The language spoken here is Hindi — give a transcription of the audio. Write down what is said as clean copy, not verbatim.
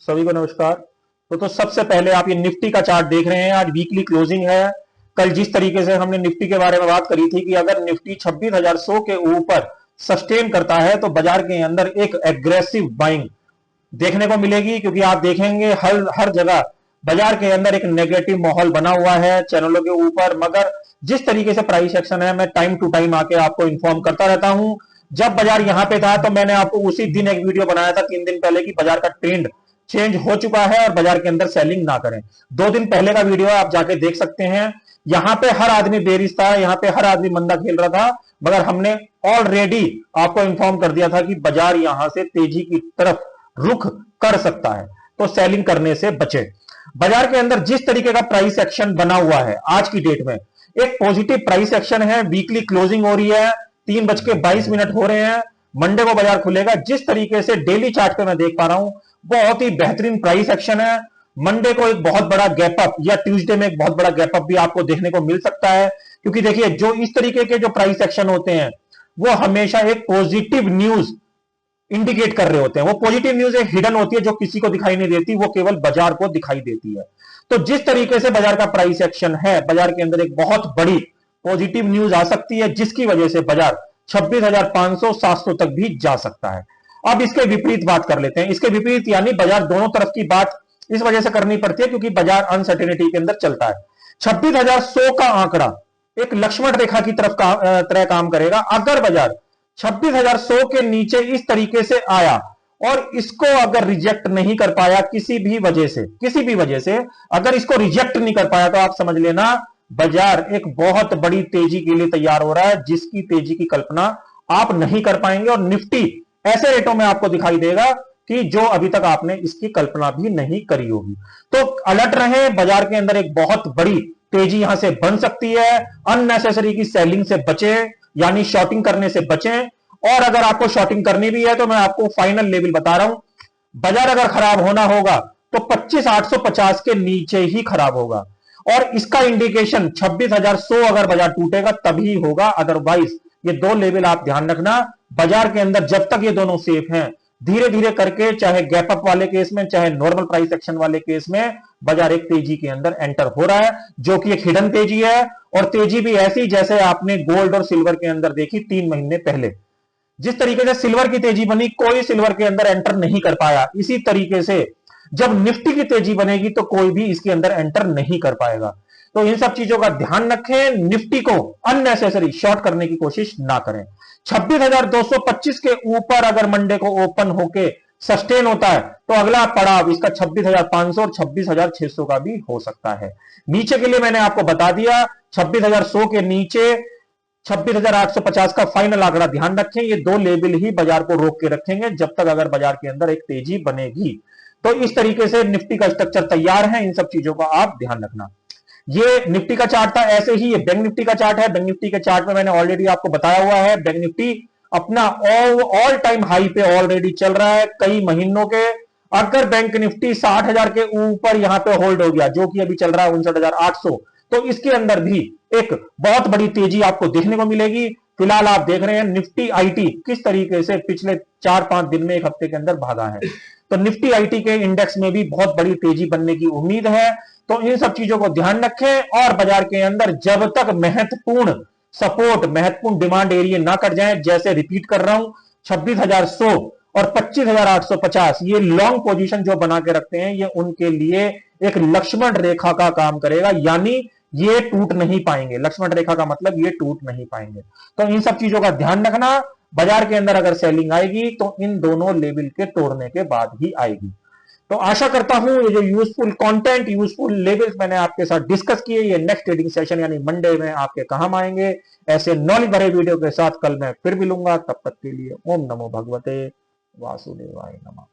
सभी को नमस्कार। तो सबसे पहले आप ये निफ्टी का चार्ट देख रहे हैं। आज वीकली क्लोजिंग है। कल जिस तरीके से हमने निफ्टी के बारे में बात करी थी कि अगर निफ्टी 26,100 के ऊपर सस्टेन करता है तो बाजार के अंदर एक एग्रेसिव बाइंग देखने को मिलेगी, क्योंकि आप देखेंगे हर हर जगह बाजार के अंदर एक नेगेटिव माहौल बना हुआ है चैनलों के ऊपर। मगर जिस तरीके से प्राइस एक्शन है, मैं टाइम टू टाइम आके आपको इन्फॉर्म करता रहता हूं। जब बाजार यहां पे था तो मैंने आपको उसी दिन एक वीडियो बनाया था 3 दिन पहले कि बाजार का ट्रेंड चेंज हो चुका है और बाजार के अंदर सेलिंग ना करें। 2 दिन पहले का वीडियो आप जाके देख सकते हैं। यहां पे हर आदमी बेरिश था, यहां पे हर आदमी मंदा खेल रहा था, मगर हमने ऑलरेडी आपको इंफॉर्म कर दिया था कि बाजार यहां से तेजी की तरफ रुख कर सकता है, तो सेलिंग करने से बचे। बाजार के अंदर जिस तरीके का प्राइस एक्शन बना हुआ है आज की डेट में, एक पॉजिटिव प्राइस एक्शन है। वीकली क्लोजिंग हो रही है, 3:22 हो रहे हैं। मंडे को बाजार खुलेगा। जिस तरीके से डेली चार्ट पे मैं देख पा रहा हूं, बहुत ही बेहतरीन प्राइस एक्शन है। मंडे को एक बहुत बड़ा गैप अप या ट्यूसडे में एक बहुत बड़ा गैप अप भी आपको देखने को मिल सकता है, क्योंकि देखिए जो इस तरीके के जो प्राइस एक्शन होते हैं वो हमेशा एक पॉजिटिव न्यूज इंडिकेट कर रहे होते हैं। वो पॉजिटिव न्यूज एक हिडन होती है जो किसी को दिखाई नहीं देती, वो केवल बाजार को दिखाई देती है। तो जिस तरीके से बाजार का प्राइस एक्शन है, बाजार के अंदर एक बहुत बड़ी पॉजिटिव न्यूज आ सकती है जिसकी वजह से बाजार 26,500 700 तक भी जा सकता है। अब इसके विपरीत बात कर लेते हैं। इसके विपरीत यानी बाजार दोनों तरफ की बात इस वजह से करनी पड़ती है क्योंकि बाजार अनसर्टेनिटी के अंदर चलता है। 26,100 का आंकड़ा एक लक्ष्मण रेखा की तरह काम करेगा। अगर बाजार 26,100 के नीचे इस तरीके से आया और इसको अगर रिजेक्ट नहीं कर पाया किसी भी वजह से अगर इसको रिजेक्ट नहीं कर पाया, तो आप समझ लेना बाजार एक बहुत बड़ी तेजी के लिए तैयार हो रहा है, जिसकी तेजी की कल्पना आप नहीं कर पाएंगे। और निफ्टी ऐसे रेटों में आपको दिखाई देगा कि जो अभी तक आपने इसकी कल्पना भी नहीं करी होगी। तो अलर्ट रहे, बाजार के अंदर एक बहुत बड़ी तेजी यहां से बन सकती है। अननेसेसरी की सेलिंग से बचे, यानी शॉर्टिंग करने से बचें। और अगर आपको शॉर्टिंग करनी भी है तो मैं आपको फाइनल लेवल बता रहा हूं, बाजार अगर खराब होना होगा तो 25,850 के नीचे ही खराब होगा। और इसका इंडिकेशन 26,100 अगर बाजार टूटेगा तभी होगा, अदरवाइज ये दो लेवल आप ध्यान रखना। बाजार के अंदर जब तक ये दोनों सेफ हैं, धीरे धीरे करके, चाहे गैप अप वाले केस में चाहे नॉर्मल प्राइस एक्शन वाले केस में, बाजार एक तेजी के अंदर एंटर हो रहा है, जो कि एक हिडन तेजी है। और तेजी भी ऐसी जैसे आपने गोल्ड और सिल्वर के अंदर देखी 3 महीने पहले। जिस तरीके से सिल्वर की तेजी बनी, कोई सिल्वर के अंदर एंटर नहीं कर पाया। इसी तरीके से जब निफ्टी की तेजी बनेगी तो कोई भी इसके अंदर एंटर नहीं कर पाएगा। तो इन सब चीजों का ध्यान रखें, निफ्टी को अननेसेसरी शॉर्ट करने की कोशिश ना करें। 26,225 के ऊपर अगर मंडे को ओपन होके सस्टेन होता है तो अगला पड़ाव इसका 26,500 और 26,600 का भी हो सकता है। नीचे के लिए मैंने आपको बता दिया, 26,100 के नीचे 26,850 का फाइनल आंकड़ा ध्यान रखें। ये दो लेवल ही बाजार को रोक के रखेंगे जब तक अगर बाजार के अंदर एक तेजी बनेगी। तो इस तरीके से निफ्टी का स्ट्रक्चर तैयार है, इन सब चीजों का आप ध्यान रखना। ये निफ्टी का चार्ट था। ऐसे ही ये बैंक निफ्टी का चार्ट है। बैंक निफ्टी के चार्ट में मैंने ऑलरेडी आपको बताया हुआ है, बैंक निफ्टी अपना ऑल टाइम हाई पे ऑलरेडी चल रहा है कई महीनों के। अगर बैंक निफ्टी 60,000 के ऊपर यहां पे होल्ड हो गया, जो कि अभी चल रहा है 59,800, तो इसके अंदर भी एक बहुत बड़ी तेजी आपको देखने को मिलेगी। फिलहाल आप देख रहे हैं निफ्टी आईटी किस तरीके से पिछले 4-5 दिन में, एक हफ्ते के अंदर भागा है। तो निफ्टी आईटी के इंडेक्स में भी बहुत बड़ी तेजी बनने की उम्मीद है। तो इन सब चीजों को ध्यान रखें और बाजार के अंदर जब तक महत्वपूर्ण सपोर्ट, महत्वपूर्ण डिमांड एरिया ना कट जाए, जैसे रिपीट कर रहा हूं 26,100 और 25,850, ये लॉन्ग पोजीशन जो बना के रखते हैं, ये उनके लिए एक लक्ष्मण रेखा का काम करेगा, यानी ये टूट नहीं पाएंगे। लक्ष्मण रेखा का मतलब ये टूट नहीं पाएंगे। तो इन सब चीजों का ध्यान रखना। बाजार के अंदर अगर सेलिंग आएगी तो इन दोनों लेवल के तोड़ने के बाद ही आएगी। तो आशा करता हूं ये जो यूजफुल कंटेंट, यूजफुल लेवल्स मैंने आपके साथ डिस्कस किए, ये नेक्स्ट ट्रेडिंग सेशन यानी मंडे में आपके काम आएंगे। ऐसे नॉलेज भरे वीडियो के साथ कल मैं फिर मिलूंगा। तब तक के लिए ओम नमो भगवते वासुदेवाय नमः।